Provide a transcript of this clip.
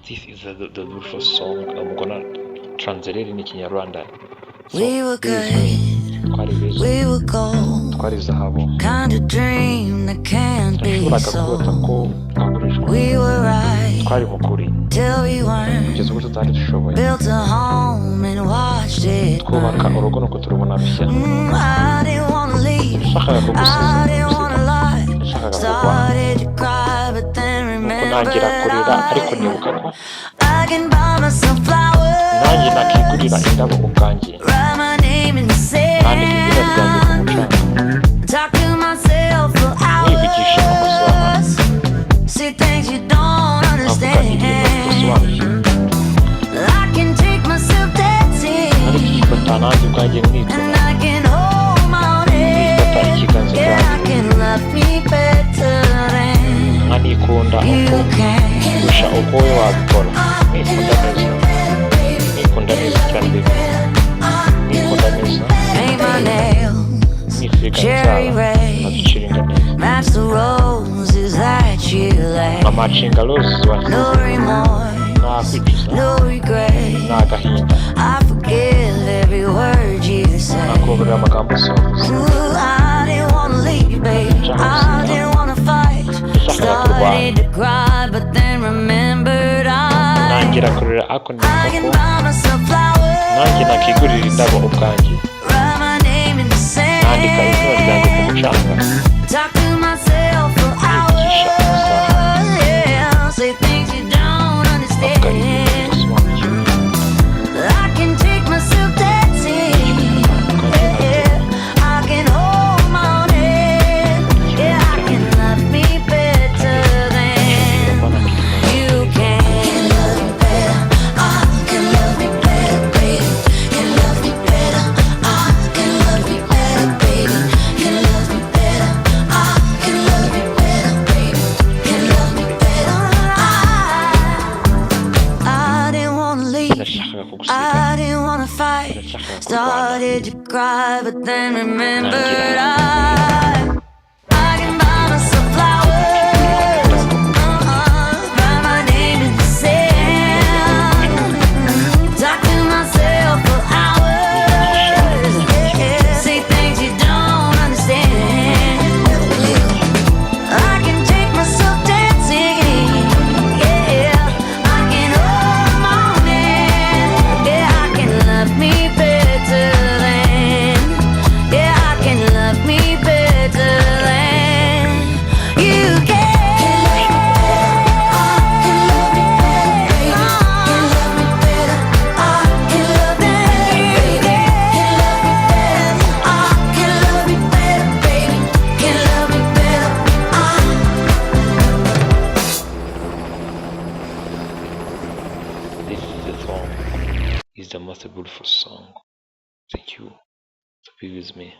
This is the beautiful song. I'm gonna translate in Kinyarwanda. So, We were good, twari beza, we were gold, twari zahabu. kind of dream that can't be Nashoboraga kubota sold. ko twagurishwa. We were right Twari mu kuri till we weren't. kugeza ubwo tutari dushoboye Built a home and watched it twubaka burn. urugo nuko turubona rushya. I didn't wanna leave, Nashakaga I kugusiga, didn't wanna lie. nashakaga kurwana. Started to cry, but then Nuko ntangira kurira ariko remembered nibuka ko I can buy myself nanjye nakigurira flowers, indabo ubwanjye, write my name in the nandika izina ryanjye ku sand, mucanga, talk to myself for nivugisha amakosa hours, see things you don't nkavuga ibintu bidasobanukiwe, understand. I can take myself dancing, ariko nanjye ubwanjye mwituma, and I can hold my own nifata head. ikiganza Yeah, I cyanjye, can love me better than nkanikunda you uko can. kurusha uko wowe wabikora. Nikunda neza, nikunda neza cyane baby, nikunda neza, Paint my nails, nisiga cherry inzara, red, nkazicuringa neza, match the roses that you lay. nkamacinga roses No wasize, remorse, nta kwicuza, no regret. nta gahinda, I forgive every word you say. nakubabarira amagambo yose wavuze. Ooh, I didn't wanna leave, babe. I didn't wanna fight. Started to cry, but then remembered Ntangira kurira ariko I nibuka can ko buy myself nanjye flowers, nakigurira indabo ubwanjye, write my name in the nandika izina ryanjye ku mucanga, sand, talk to myself for hours, yeah, say things you don't nkavuga ibintu understand. bidasobanukiwe. I can take myself dancing, yeah, I can hold my own head, yeah, I can love me better than you can. Love me better, I can love me better, baby. Can love me better, I can love me better, baby. Can love me better, I can love me better, baby. Can love me better, I didn't wanna leave, Nashakaga kugusiga, I didn't wanna fight. nashakaga kurwana, Started to cry, but then remembered ntangira I can buy myself flowers, write my name in the sand, talk to myself for hours, yeah, say things you don't understand. I can take myself dancing, yeah, I can hold my own hand, yeah, I can love me better than, yeah, I can love me better than you can. This is the song. It's the most beautiful song. Thank you to be with me.